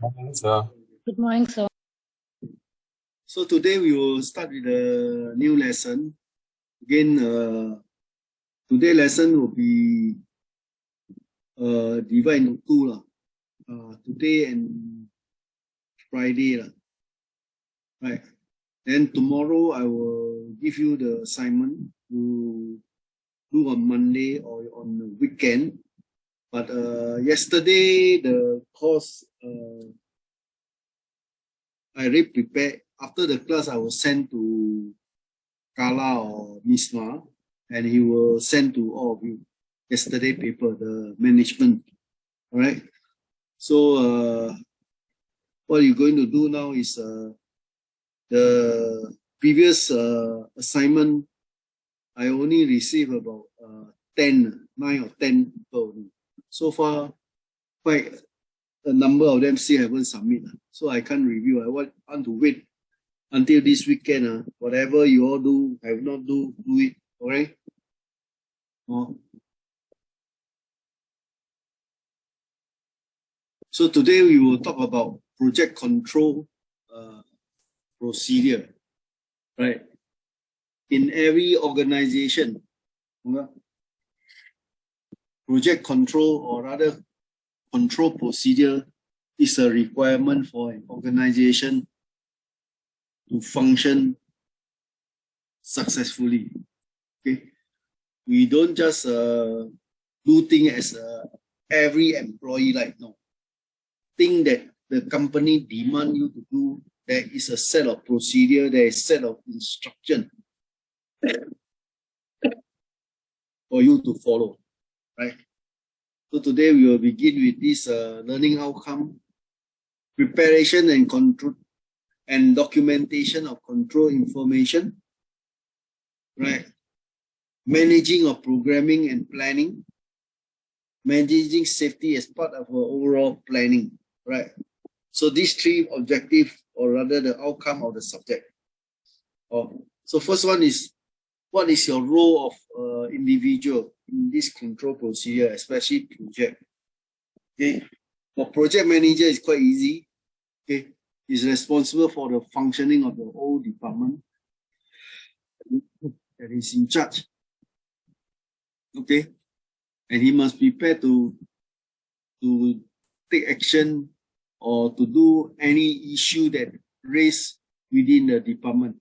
Morning, sir. Good morning, sir. So today we will start with a new lesson. Again, today's lesson will be divided into two. Today and Friday. Right. Then tomorrow I will give you the assignment to do on Monday or on the weekend. But yesterday the course I already prepared. After the class, I will send to Kala or Misma, and he will send to all of you yesterday paper, the management. All right. So what you're going to do now is the previous assignment. I only received about 9 or 10 people. So far, quite a number of them still haven't submitted. So I can't review. I want to wait until this weekend. Whatever you all do, have not do it. All right? So today we will talk about project control procedure. Right? In every organization, project control or rather control procedure is a requirement for an organization to function successfully. Okay, we don't just do things as every employee like no. Thing that the company demand you to do, there is a set of procedure, there is a set of instruction for you to follow, right? So today we will begin with this learning outcome, preparation and control and documentation of control information, right? Managing of programming and planning, managing safety as part of our overall planning, right? So these three objectives, or rather the outcome of the subject. So first one is, what is your role of individual in this control procedure, especially project? Okay, for project manager, it's quite easy. Okay, he's responsible for the functioning of the whole department that is in charge. Okay, and he must prepare to take action or to do any issue that raised within the department.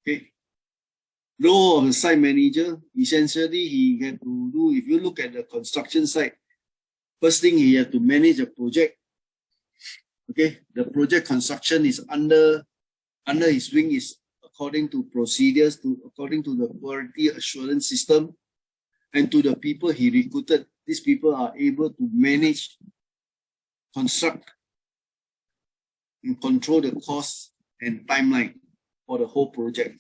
Okay. Role of the site manager, essentially he had to do, if you look at the construction site, first thing he had to manage a project. Okay, the project construction is under his wing, is according to procedures, according to the quality assurance system, and to the people he recruited. These people are able to manage, construct, and control the cost and timeline for the whole project.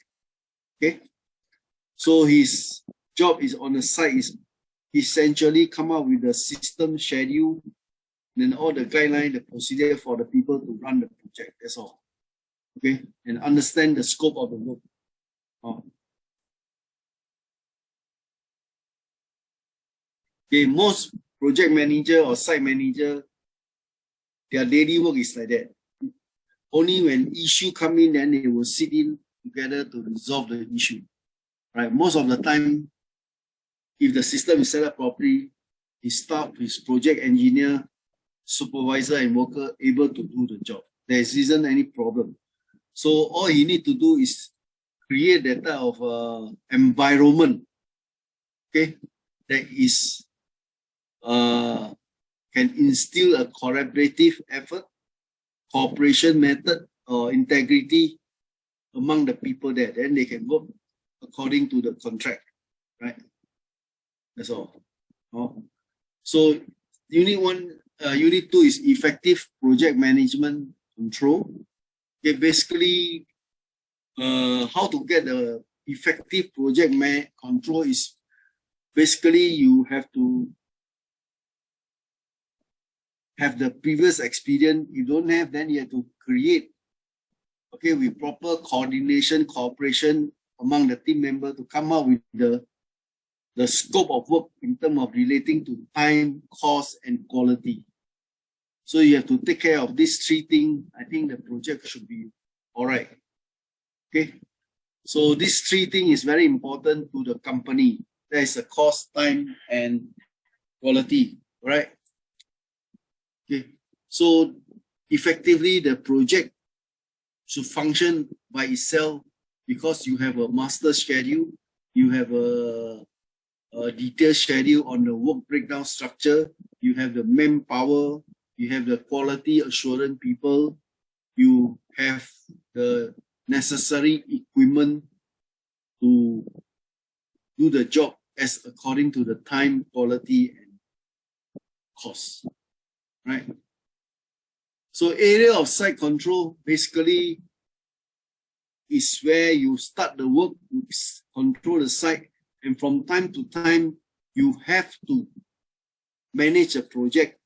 Okay, so his job is on the site is essentially come up with the system schedule, then all the guidelines, the procedure for the people to run the project. That's all. Okay, and understand the scope of the work. Okay, most project manager or site manager, their daily work is like that. Only when issue come in, then they will sit in together to resolve the issue. Right? Most of the time, if the system is set up properly, his staff, his project engineer, supervisor, and worker able to do the job. There isn't any problem. So all he need to do is create that type of environment, okay, that is can instill a collaborative effort, cooperation method, or integrity among the people there. Then they can work according to the contract, right? That's all. So unit 2 is effective project management control. Okay, basically, how to get the effective project control is basically you have to have the previous experience. You don't have, then you have to create, okay, with proper coordination, cooperation among the team member to come up with the scope of work in terms of relating to time, cost, and quality. So you have to take care of these three things. I think the project should be all right. Okay. So these three things is very important to the company. There is a cost, time, and quality, right? Okay. So effectively, the project should function by itself because you have a master schedule, you have a detailed schedule on the work breakdown structure, you have the manpower, you have the quality assurance people, you have the necessary equipment to do the job as according to the time, quality, and cost, right? So area of site control basically is where you start the work, you control the site, and from time to time, you have to manage a project.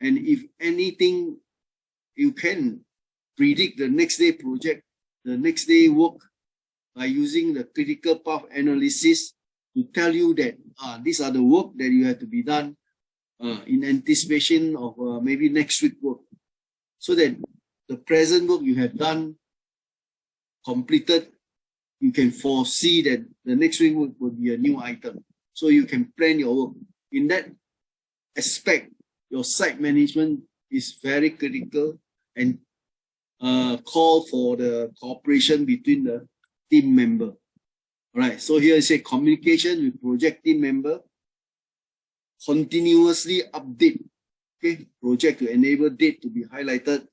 And if anything, you can predict the next day project, the next day work by using the critical path analysis to tell you that these are the work that you have to be done in anticipation of maybe next week work. So that the present work you have done, completed, you can foresee that the next week work will be a new item. So you can plan your work. In that aspect, your site management is very critical and call for the cooperation between the team member. All right, so here I say communication with project team member, continuously update, okay, project to enable date to be highlighted,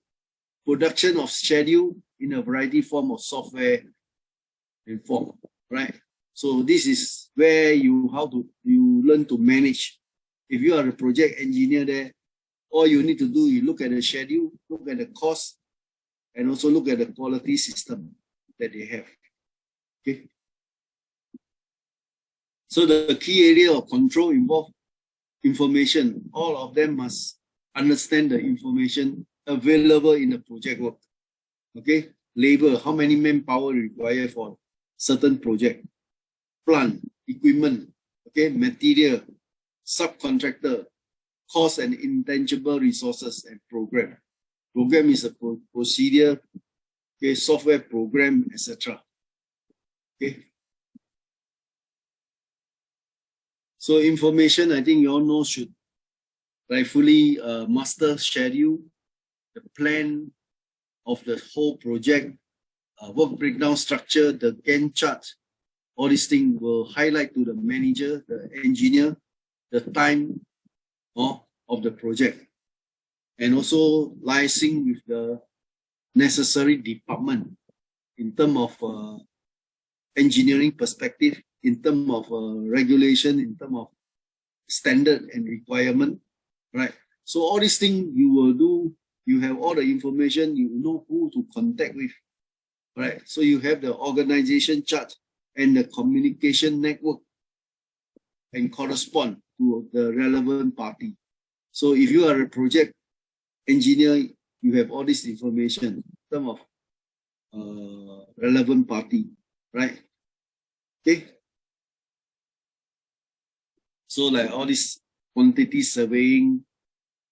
production of schedule in a variety form of software and form, right? So this is where you learn to manage. If you are a project engineer there, all you need to do is look at the schedule, look at the cost, and also look at the quality system that they have. Okay. So the key area of control involve information. All of them must understand the information available in the project work. Okay. Labor, how many manpower required for certain project. Plant, equipment, okay, material, subcontractor, cost and intangible resources, and program. Program is a procedure, okay, software program, etc. Okay. So information, I think you all know, should rightfully master schedule, the plan of the whole project, work breakdown structure, the Gantt chart. All these things will highlight to the manager, the engineer, the time of the project, and also liaising with the necessary department in terms of engineering perspective, in terms of regulation, in terms of standard and requirement, right? So all these things you will do, you have all the information, you know who to contact with, right? So you have the organization chart and the communication network and correspond to the relevant party. So if you are a project engineer, you have all this information in terms of relevant party, right? Okay. So like all this quantity surveying,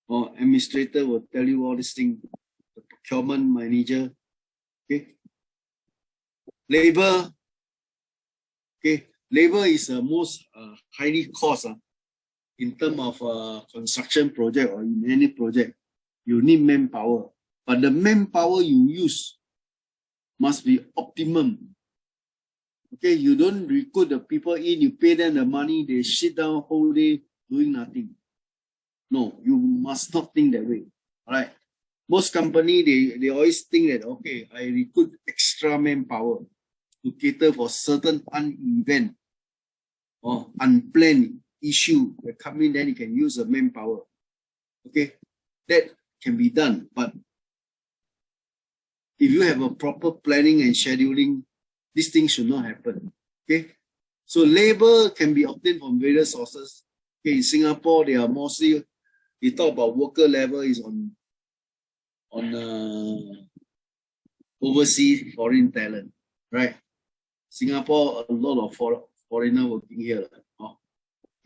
or administrator will tell you all these things, the procurement manager, okay. Labor, okay. Labor is the most highly cost in terms of construction project or in any project. You need manpower, but the manpower you use must be optimum. Okay, you don't recruit the people in, you pay them the money, they sit down whole day doing nothing. No, you must not think that way. All right. Most company, they always think that, okay, I recruit extra manpower to cater for certain unevent or unplanned issue that come in, then you can use the manpower. Okay, that can be done. But if you have a proper planning and scheduling, these things should not happen. Okay, so labor can be obtained from various sources. Okay, in Singapore, they are mostly, we talk about worker level is on overseas foreign talent, right? Singapore, a lot of foreigner working here.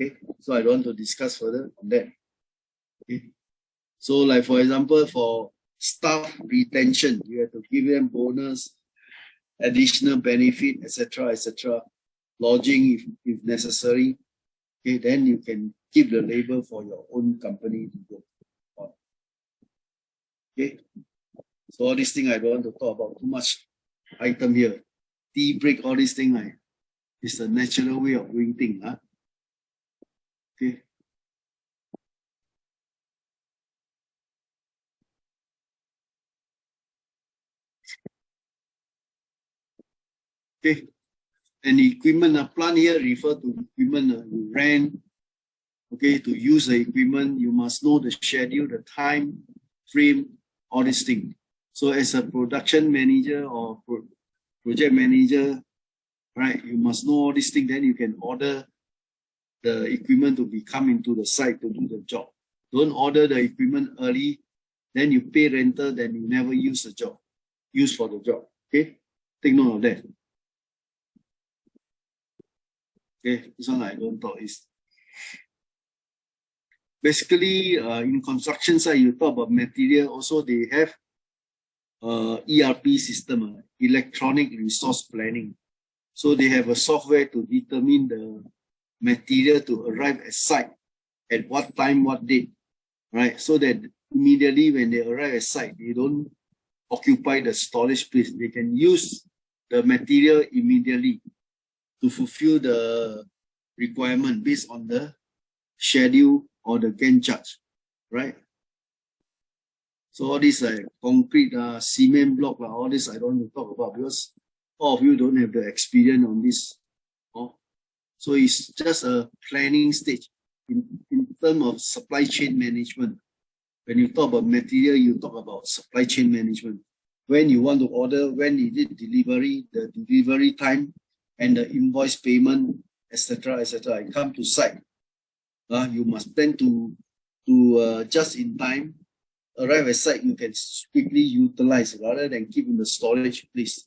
Okay, so I don't want to discuss further on that. Okay, So like for example, for staff retention, you have to give them bonus, additional benefit, etc., etc., lodging if necessary. Okay, then you can keep the labor for your own company to go on. Okay, so all these things I don't want to talk about too much item here. Tea break, all these things, like, is the natural way of doing things. Huh? Okay. Okay. And equipment, plant here refer to equipment you rent. Okay, to use the equipment, you must know the schedule, the time, frame, all these things. So as a production manager or project manager, right, you must know all these things, then you can order the equipment to be come into the site to do the job. Don't order the equipment early, then you pay rental, then you never use the job, use for the job. Okay, take note of that. Okay, this one I don't talk is basically in construction side, you talk about material. Also, they have ERP system, electronic resource planning. So they have a software to determine the material to arrive at site at what time, what date, right? So that immediately when they arrive at site, they don't occupy the storage space. They can use the material immediately to fulfill the requirement based on the schedule or the Gantt chart, right? So all these concrete, cement block, all this I don't want to talk about because all of you don't have the experience on this. So it's just a planning stage in terms of supply chain management. When you talk about material, you talk about supply chain management. When you want to order, when you did delivery, the delivery time and the invoice payment, etc., etc. I come to site. You must plan to just in time arrive at site. You can quickly utilize rather than keep in the storage place.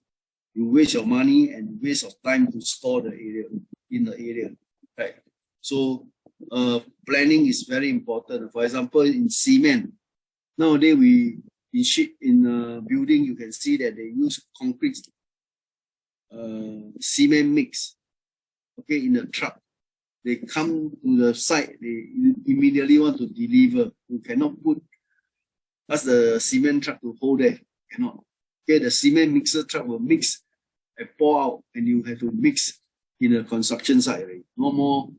You waste your money and waste of time to store the area in the area, right? So planning is very important. For example, in cement, nowadays in building, you can see that they use concrete cement mix. Okay, in a truck, they come to the site. They immediately want to deliver. You cannot ask the cement truck to hold there. Cannot. Okay, the cement mixer truck will mix and pour out, and you have to mix in a construction site. Right? No more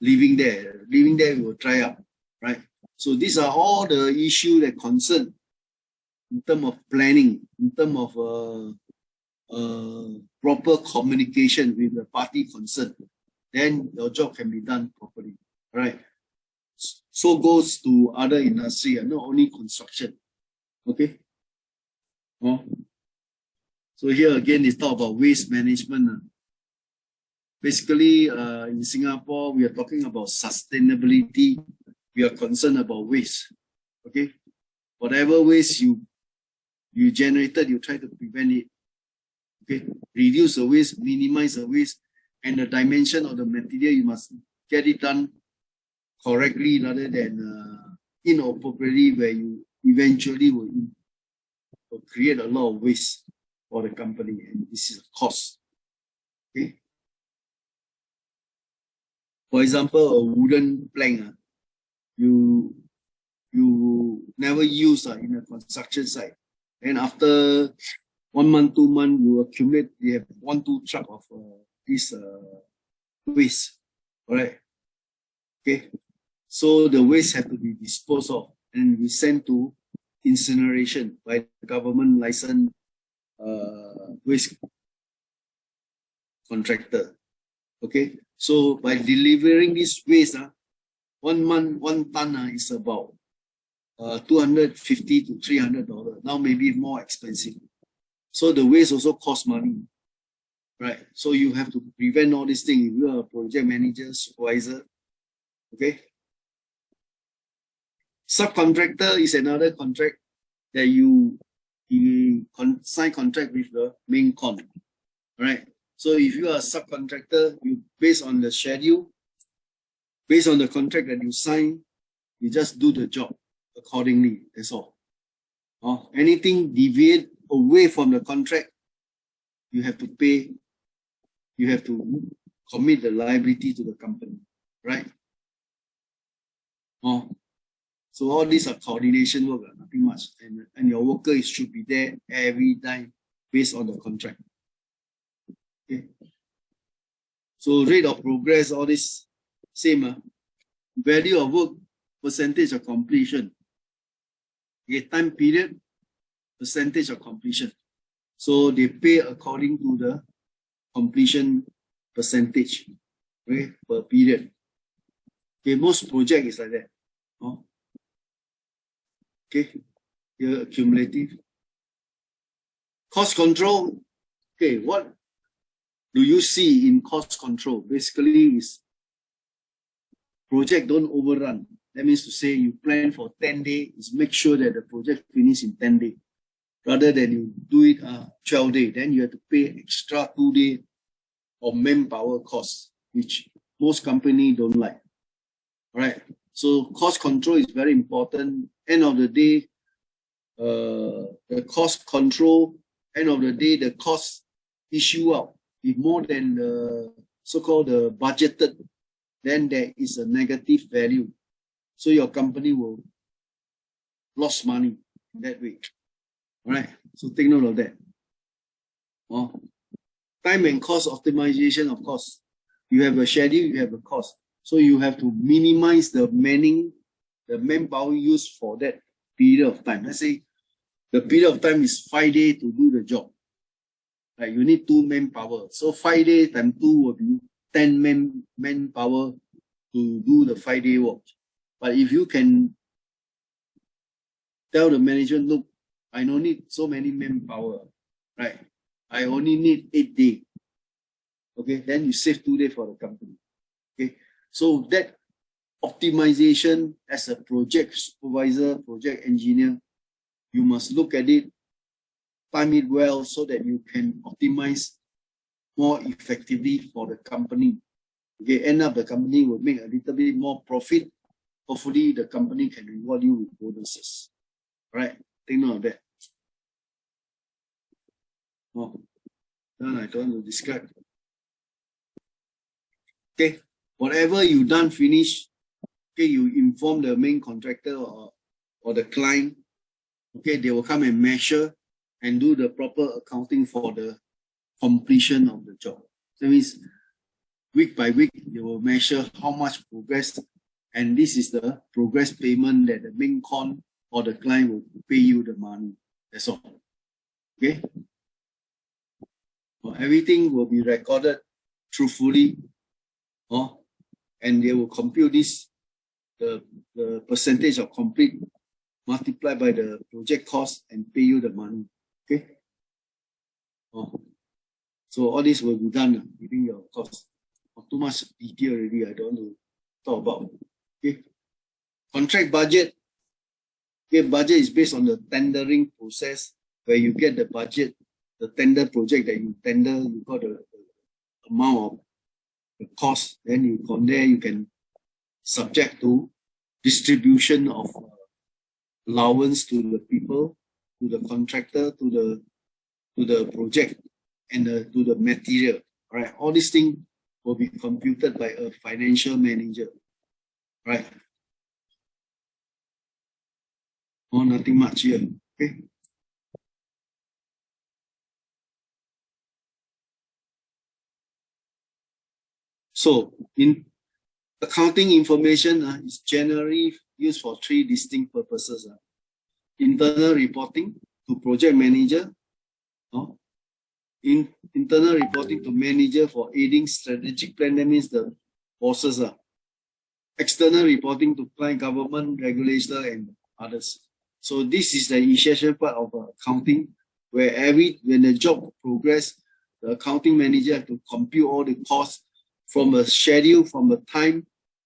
living there. Living there will dry up, right? So these are all the issues that concern in terms of planning, in terms of proper communication with the party concerned. Then your job can be done properly, right? So goes to other industry, not only construction. Okay. So here again, they talk about waste management. Basically, in Singapore, we are talking about sustainability. We are concerned about waste. Okay, whatever waste you generated, you try to prevent it. Okay, reduce the waste, minimize the waste, and the dimension of the material, you must get it done correctly rather than inappropriately, where you eventually will create a lot of waste for the company, and this is a cost. Okay. For example, a wooden plank, you never use in a construction site. And after 1 month, 2 months, you accumulate, you have 1-2 truck of this waste. All right. Okay. So the waste have to be disposed of and we send to incineration by the government licensed waste contractor. Okay. So by delivering this waste, 1 month, 1 ton is about $250 to $300. Now maybe more expensive. So the waste also costs money, right? So you have to prevent all these things. If you are a project manager, supervisor, okay? Subcontractor is another contract that you sign contract with the main con, right? So if you are a subcontractor, you based on the schedule, based on the contract that you sign, you just do the job. accordingly. That's all. Anything deviate away from the contract, you have to pay, you have to commit the liability to the company, right? So all these are coordination work, nothing much. And your worker should be there every time based on the contract. Okay. So rate of progress, all this same. Value of work, percentage of completion. Okay, time period, percentage of completion. So they pay according to the completion percentage, okay, per period. Okay, most project is like that. Okay, here accumulative. Cost control. Okay, what do you see in cost control? Basically, is project don't overrun. That means to say you plan for 10 days, make sure that the project finish in 10 days. Rather than you do it 12 days, then you have to pay extra 2 days of manpower costs, which most companies don't like. All right. So cost control is very important. End of the day, the cost control, end of the day, the cost issue out is more than the so-called budgeted, then there is a negative value. So your company will lose money that way. All right. So take note of that. Time and cost optimization, of course. You have a schedule, you have a cost. So you have to minimize the manpower used for that period of time. Let's say the period of time is 5 days to do the job. Right? You need 2 manpower. So 5 days times 2 will be 10 manpower to do the 5-day work. But if you can tell the manager, look, I don't need so many manpower, right? I only need 8 days. Okay, then you save 2 days for the company. Okay, so that optimization as a project supervisor, project engineer, you must look at it, time it well so that you can optimize more effectively for the company. Okay, end up the company will make a little bit more profit. Hopefully the company can reward you with bonuses. All right, take note of that. Then I don't want to describe. Okay, whatever you done finish, okay, you inform the main contractor or the client. Okay, they will come and measure and do the proper accounting for the completion of the job. That means week by week, they will measure how much progress, and this is the progress payment that the main con or the client will pay you the money. That's all. Okay. Well, everything will be recorded truthfully, and they will compute this, the percentage of complete multiplied by the project cost and pay you the money. Okay. So all this will be done within your cost. Too much detail already, I don't want to talk about. Okay. Contract budget. Okay, budget is based on the tendering process where you get the budget, the tender project that you tender, you got the amount of the cost, then you from there you can subject to distribution of allowance to the people, to the contractor, to the project, and to the material. All right, all these things will be computed by a financial manager. Right? Nothing much here. Okay. So in accounting information is generally used for 3 distinct purposes. Internal reporting to project manager, internal reporting to manager for aiding strategic plan, that means the bosses. External reporting to client, government, regulator, and others. So this is the essential part of accounting, where when the job progress, the accounting manager have to compute all the costs from a schedule, from the time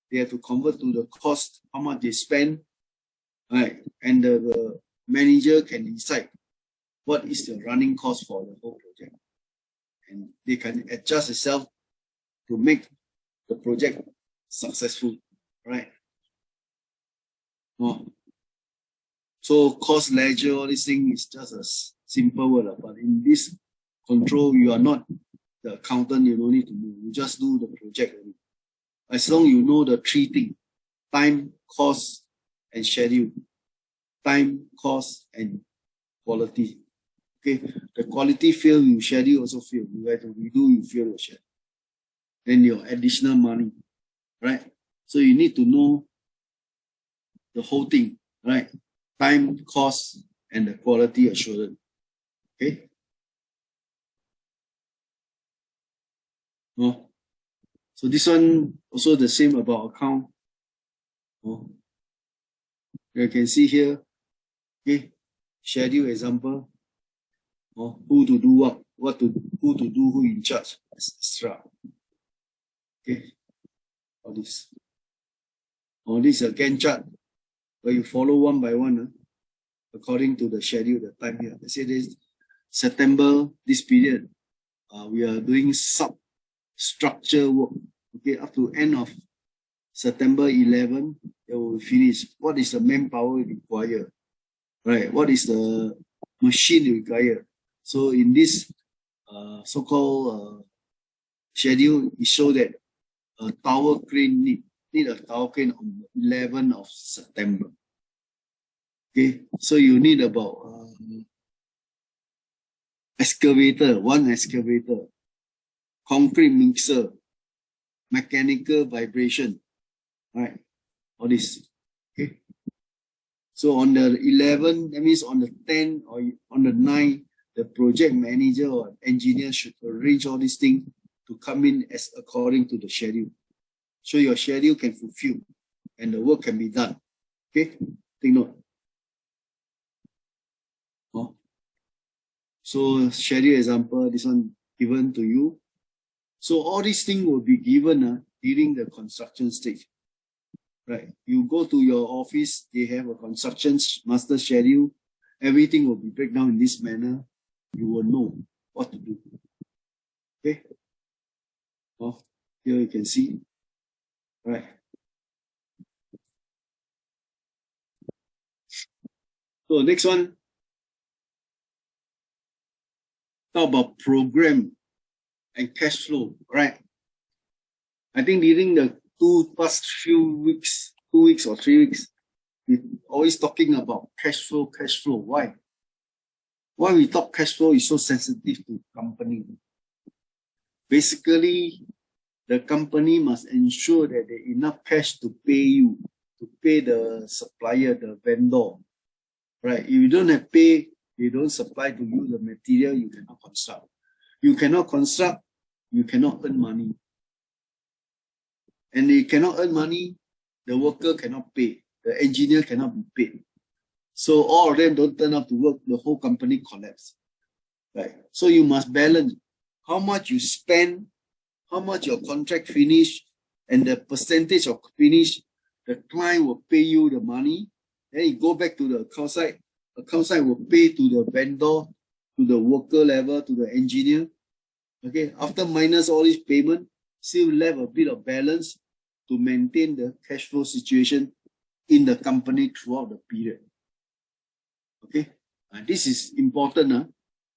they have to convert to the cost, how much they spend, right? And the manager can decide what is the running cost for the whole project, and they can adjust itself to make the project successful, right? So cost ledger, all these things is just a simple word. But in this control, you are not the accountant, you don't need to know. You just do the project only. As long you know the three things: time, cost, and schedule. Time, cost, and quality. Okay, the quality fail, you schedule also fail. You have to redo, you fail your schedule. Then your additional money, right? So you need to know the whole thing, right? Time, cost, and the quality assurance. Okay. Oh. So this one also the same about account. Oh. You can see here. Okay. Schedule example. Oh, who to do what to who to do, who in charge, etc. Okay. All this. All this a Gantt chart where you follow one by one according to the schedule, the time here. Let's say this September, this period, we are doing substructure work. Okay, up to end of September 11, it will finish. What is the manpower required? Right. What is the machine required? So in this so-called schedule, it shows that a tower crane need a tower crane on the 11th of September. Okay, so you need about excavator, one excavator, concrete mixer, mechanical vibration, right? All this. Okay. So on the 11th, that means on the 10th or on the 9th, the project manager or engineer should arrange all these things to come in as according to the schedule. So your schedule can fulfill and the work can be done. Okay, take note. Oh. So schedule example, this one given to you. So all these things will be given during the construction stage. Right. You go to your office, they have a construction master schedule. Everything will be break down in this manner. You will know what to do. Okay. Oh, here you can see. Right. So next one. Talk about program and cash flow. Right. I think during the past few weeks, 2 weeks or 3 weeks, we're always talking about cash flow, cash flow. Why? Why we talk cash flow is so sensitive to company? Basically, the company must ensure that there is enough cash to pay you, to pay the supplier, the vendor. Right? If you don't have pay, they don't supply to you the material, you cannot construct. You cannot construct, you cannot earn money. And they cannot earn money, the worker cannot pay, the engineer cannot be paid. So all of them don't turn up to work, the whole company collapses. Right? So you must balance how much you spend, how much your contract finish, and the percentage of finish, the client will pay you the money. Then you go back to the account side. Account side will pay to the vendor, to the worker level, to the engineer. Okay, after minus all this payment, still left a bit of balance to maintain the cash flow situation in the company throughout the period. Okay, this is important.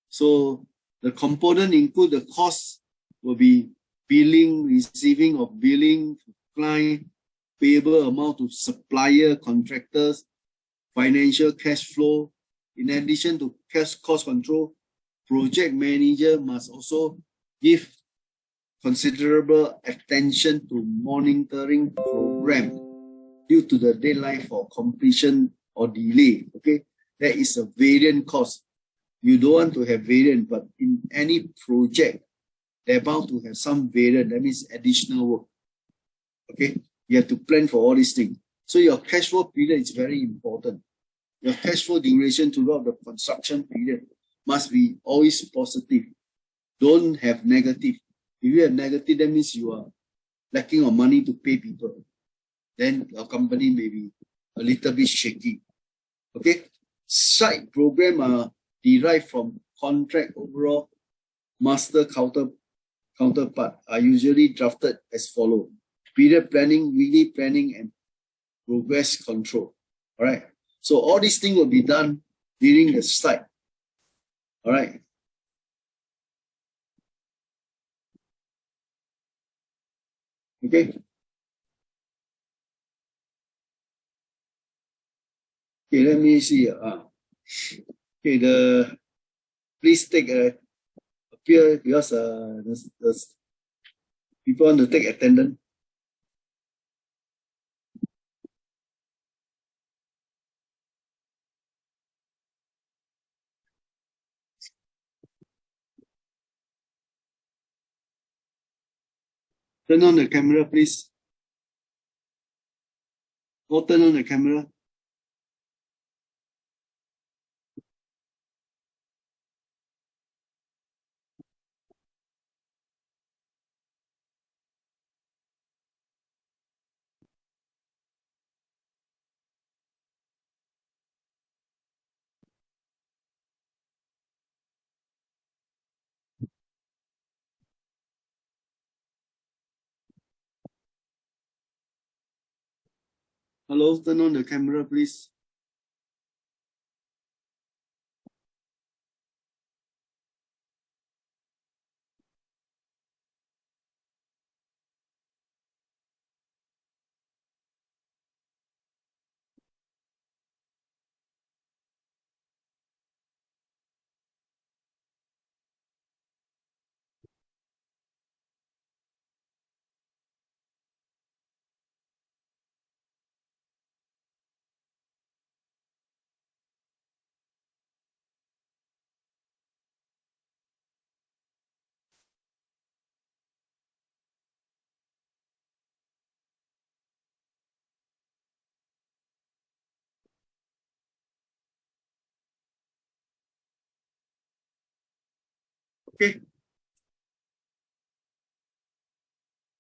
So the component include the cost will be billing, receiving of billing, client, payable amount to supplier, contractors, financial cash flow. In addition to cash cost control, project manager must also give considerable attention to monitoring program due to the deadline for completion or delay. Okay, that is a variant cost. You don't want to have variant, but in any project, they're bound to have some variant. That means additional work. Okay, you have to plan for all these things. So your cash flow period is very important. Your cash flow duration throughout the construction period must be always positive. Don't have negative. If you have negative, that means you are lacking of money to pay people. Then your company may be a little bit shaky. Okay, site program are derived from contract overall. Master counterpart are usually drafted as follows: period planning, weekly planning, and progress control. All right. So all these things will be done during the site. All right. Okay. Okay, let me see. Okay, please take appear because the people want to take attendance. Turn on the camera, please. All turn on the camera. Hello, turn on the camera, please. Okay.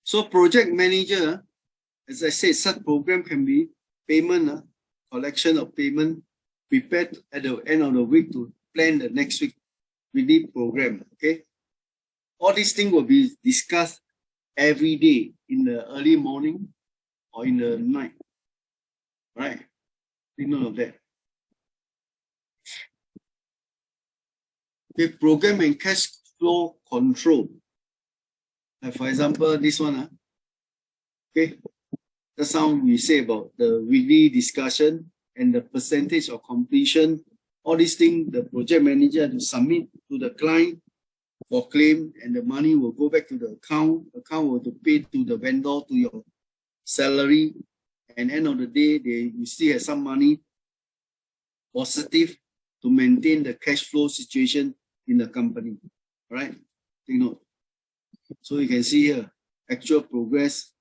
So project manager, as I said, such program can be payment, collection of payment, prepared at the end of the week to plan the next week weekly program. Okay. All these things will be discussed every day in the early morning or in the night. Right? Take note of that. Okay, program and cash flow control. Like for example, this one. Okay. That's how we say about the weekly discussion and the percentage of completion. All these things the project manager has to submit to the client for claim, and the money will go back to the account. Account will to pay to the vendor to your salary, and end of the day, you still have some money positive to maintain the cash flow situation in the company. All right, take note. So you can see here actual progress,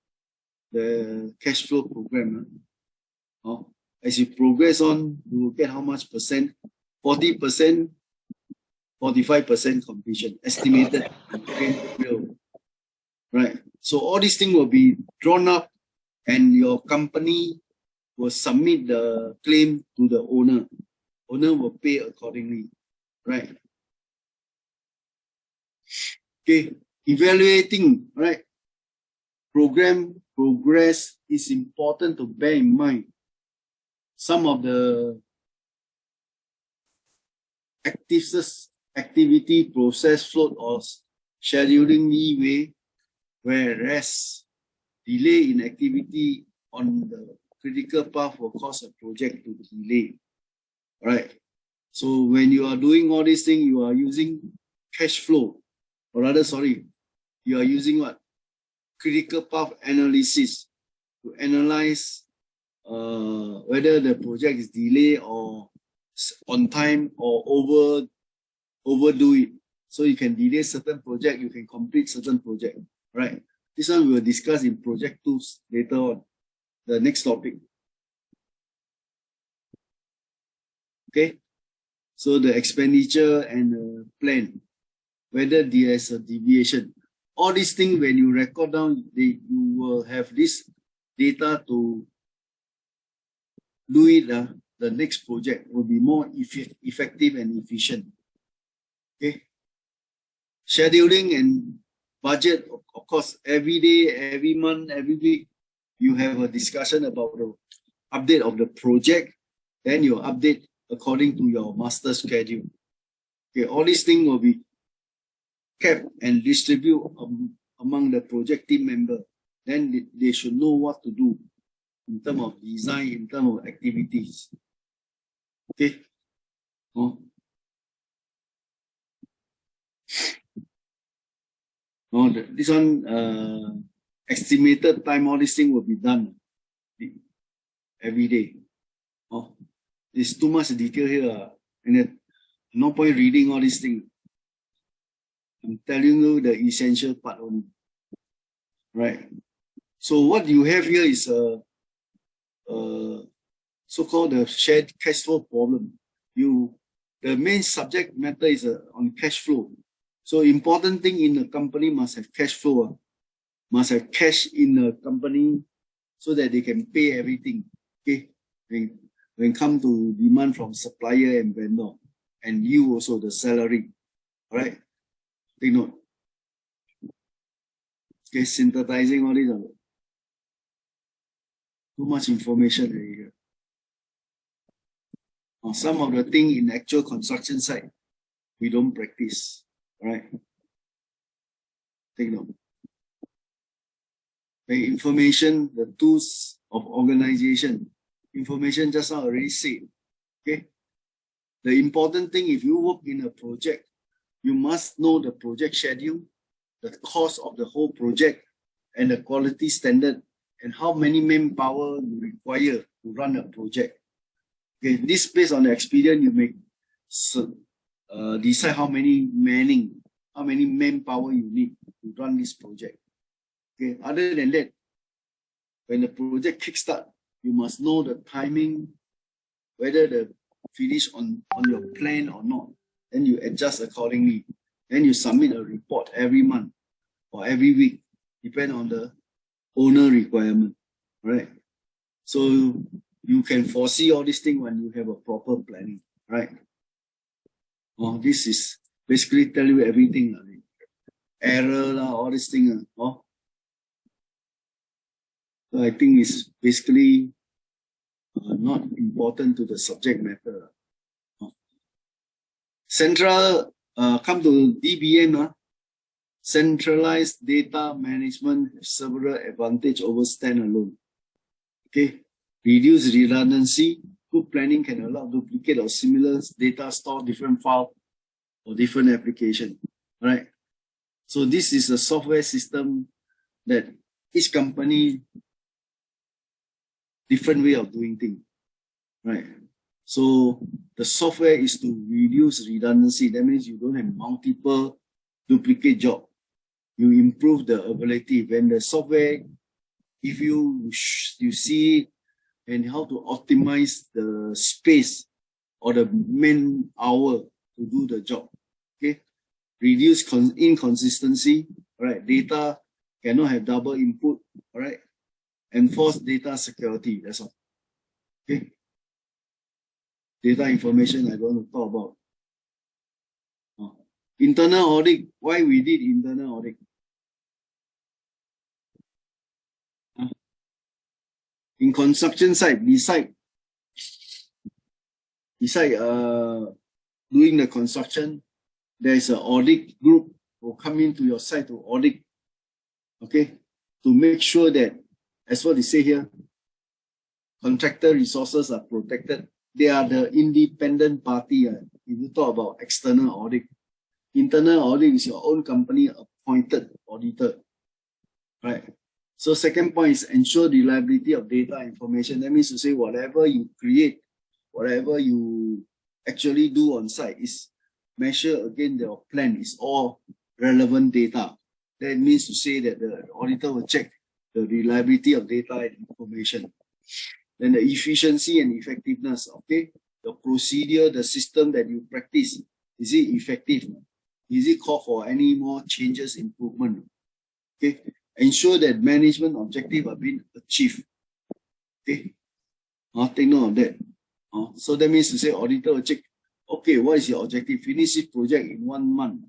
the cash flow program. As you progress on, you will get how much percent? 40%, 45% completion estimated. Okay, right. So all these things will be drawn up, and your company will submit the claim to the owner. Owner will pay accordingly, right? Okay, evaluating, right? Program progress is important to bear in mind. Some of the activity, process, float, or scheduling leeway, whereas delay in activity on the critical path will cause a project to delay. Right. So when you are doing all these things, you are using cash flow, or rather, sorry, you are using what? Critical path analysis to analyze whether the project is delayed or on time or overdo it. So you can delay certain project, you can complete certain project, right? This one we will discuss in project tools later on, the next topic. Okay, so the expenditure and the plan, whether there is a deviation. All these things, when you record down, you will have this data to do it. The next project will be more effective and efficient. Okay. Scheduling and budget, of course, every day, every month, every week, you have a discussion about the update of the project then you update according to your master schedule. Okay, all these things will be kept and distribute among the project team member. Then they should know what to do in terms of design, in terms of activities. Okay. Oh. Oh, this one, estimated time, all these things will be done every day. Oh, there's too much detail here, and then no point reading all these things. I'm telling you the essential part only. Right. So what you have here is a so-called the shared cash flow problem. The main subject matter is on cash flow. So important thing in a company must have cash flow, must have cash in the company so that they can pay everything. Okay, when come to demand from supplier and vendor, and you also the salary. All right, take note. Okay, synthesizing all this. Too much information here. Some of the thing in actual construction site, we don't practice. Right? Take note. The information, the tools of organization. Information just now already said. Okay. The important thing, if you work in a project, you must know the project schedule, the cost of the whole project, and the quality standard, and how many manpower you require to run a project. Okay, this based on the experience you make. So, decide how many manpower you need to run this project. Okay, other than that, when the project kickstart, you must know the timing, whether the finish on your plan or not. Then you adjust accordingly. Then you submit a report every month or every week, depending on the owner requirement. Right? So you can foresee all these things when you have a proper planning. Right? This is basically tell you everything. Error, all these things. So I think it's basically not important to the subject matter. Central, come to DBM, centralized data management has several advantages over standalone. Okay, reduce redundancy. Good planning can allow duplicate or similar data store different file or different application. Right? So this is a software system that each company different way of doing things. Right? So the software is to reduce redundancy. That means you don't have multiple duplicate jobs. You improve the ability. When the software, if you see and how to optimize the space or the man hour to do the job. Okay, reduce inconsistency. Right, data cannot have double input. All right, enforce data security. That's all. Okay, data information I don't want to talk about. Internal audit. Why we did internal audit? In construction site, beside doing the construction, there is an audit group who come into your site to audit. Okay, to make sure that, as what they say here, contractor resources are protected. They are the independent party. If you talk about external audit, internal audit is your own company appointed auditor. Right. So second point is ensure reliability of data information. That means to say whatever you create, whatever you actually do on site is measure against your plan is all relevant data. That means to say that the auditor will check the reliability of data and information. Then the efficiency and effectiveness. Okay, the procedure, the system that you practice, is it effective? Is it call for any more changes, improvement? Okay. Ensure that management objectives are being achieved. Okay. Take note of that. So that means to say auditor will check, okay, what is your objective? Finish this project in 1 month.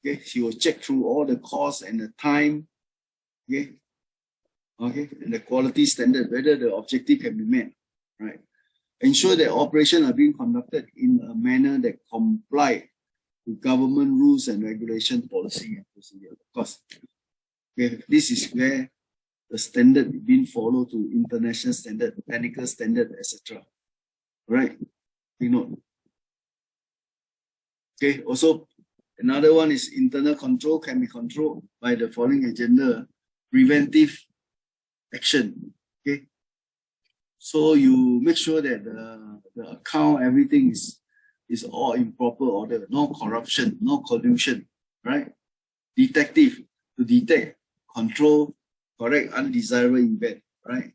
Okay. She will check through all the costs and the time. Okay. Okay. And the quality standard, whether the objective can be met. Right. Ensure that operations are being conducted in a manner that comply with government rules and regulation, policy and procedure. Of course, okay, this is where the standard being followed to international standard, technical standard, etc. Right? Take note. Okay, also another one is internal control can be controlled by the following agenda: preventive action. Okay, so you make sure that the account, everything is all in proper order, no corruption, no collusion, right? Detective, to detect, control, correct undesirable event, right?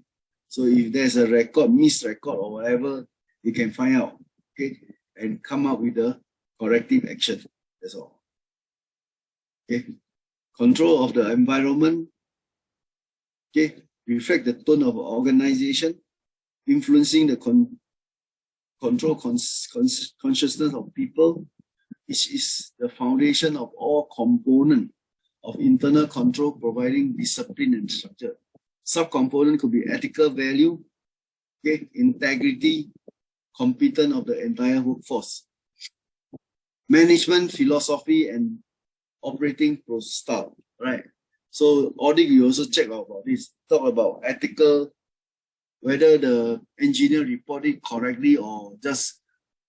So if there's a record, missed record or whatever, you can find out, okay, and come up with a corrective action. That's all. Okay. Control of the environment, okay, reflect the tone of organization, influencing the control consciousness of people, which is the foundation of all components of internal control, providing discipline and structure. Subcomponent could be ethical value, okay, integrity, competence of the entire workforce, management philosophy and operating style, right? So audit, we also check about this, talk about ethical, whether the engineer report it correctly or just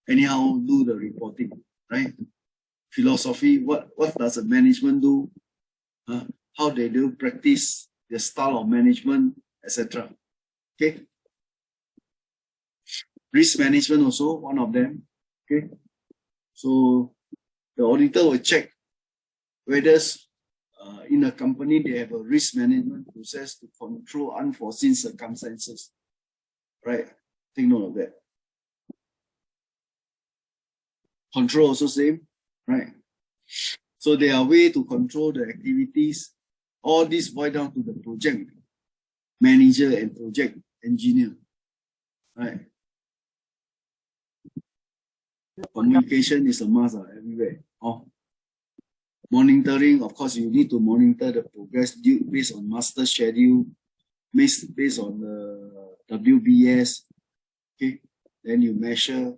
anyhow do the reporting, right? Philosophy, what does the management do? How they do practice, their style of management, etc. Okay. Risk management also one of them. Okay. So the auditor will check whether in a company they have a risk management process to control unforeseen circumstances. Right? Take note of that. Control also same, right? So there are ways to control the activities. All this boil down to the project manager and project engineer, right? Communication is a must everywhere. Oh. Monitoring, of course, you need to monitor the progress based on master schedule, based on the WBS. Okay, then you measure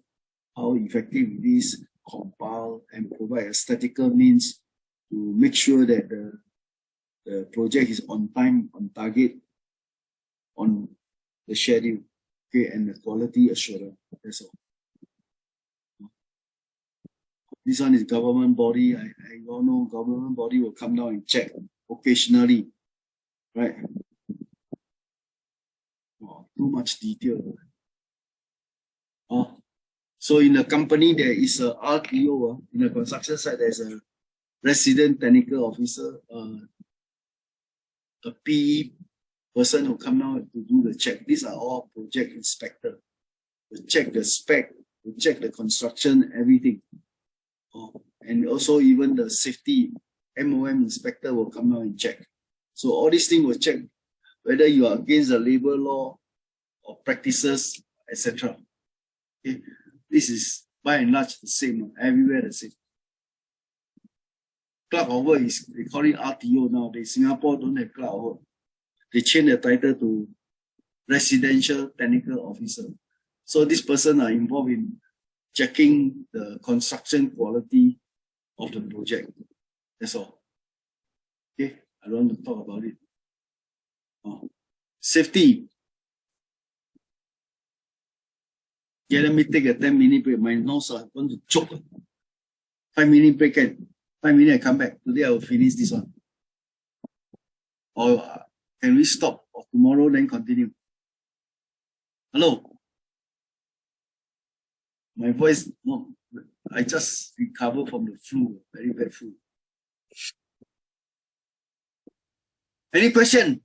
how effective it is, compile and provide a statistical means to make sure that the project is on time, on target, on the schedule, okay, and the quality assurance. That's all. This one is government body. I all know government body will come down and check occasionally, right? Oh, too much detail. Oh, so in a company there is a RTO. In a construction site there's a resident technical officer, a PE person who come down to do the check. These are all project inspector. To check the spec, to check the construction, everything. Oh, and also even the safety MOM inspector will come down and check. So all these things will check whether you are against the labor law or practices, etc. Okay. This is by and large the same, everywhere the same. Clerk of work is, they call it RTO nowadays. Singapore don't have clerk of work. They change the title to residential technical officer. So this person are involved in checking the construction quality of the project. That's all. Okay, I don't want to talk about it. Oh. Safety. Yeah, let me take a 10-minute break. My nose is going to choke. 5-minute break and 5 minutes I come back. Today I will finish this one. Or can we stop? Or tomorrow then continue? Hello? My voice, no, I just recovered from the flu, very bad flu. Any question?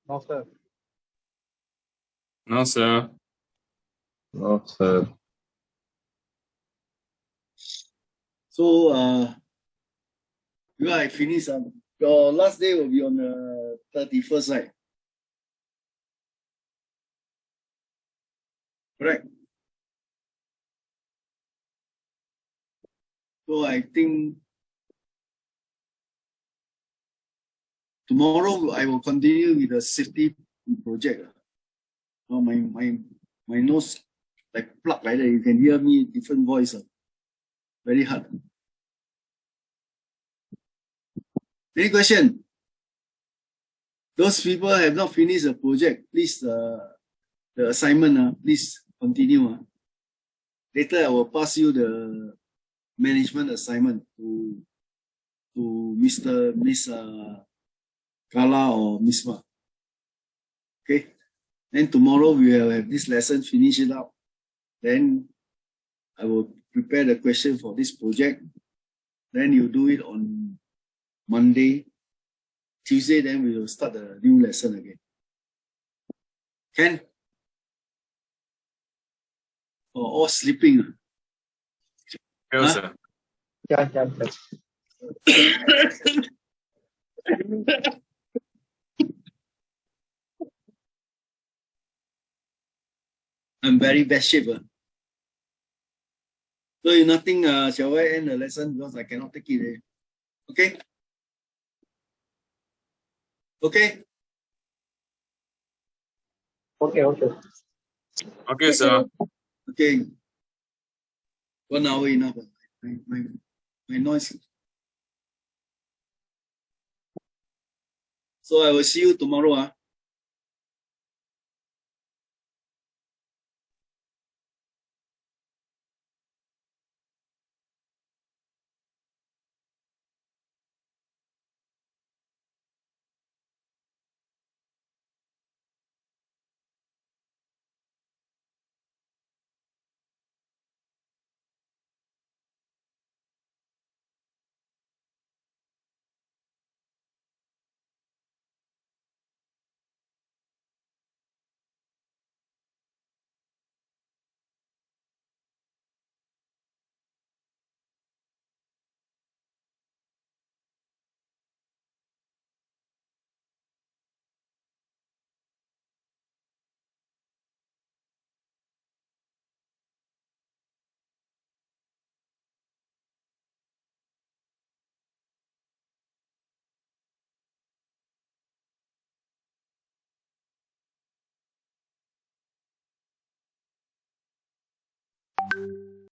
No, sir. No, sir. No, sir. So, because I finished, your last day will be on the 31st, right? Correct. So I think tomorrow I will continue with the safety project. Oh, my nose like plug like that. You can hear me different voice. Very hard. Any question? Those people have not finished the project, please, the assignment, please continue. Later I will pass you the management assignment to Miss Kala or Miss Ma. Okay. Then tomorrow we will have this lesson, finish it up. Then I will prepare the question for this project. Then you do it on Monday. Tuesday, then we will start the new lesson again. Can? Or all sleeping? Yes, sir. I'm very bad shape. So if nothing, shall I end the lesson because I cannot take it. Okay? Okay? Okay. Okay, sir. Okay. 1 hour enough. My noise. So I will see you tomorrow.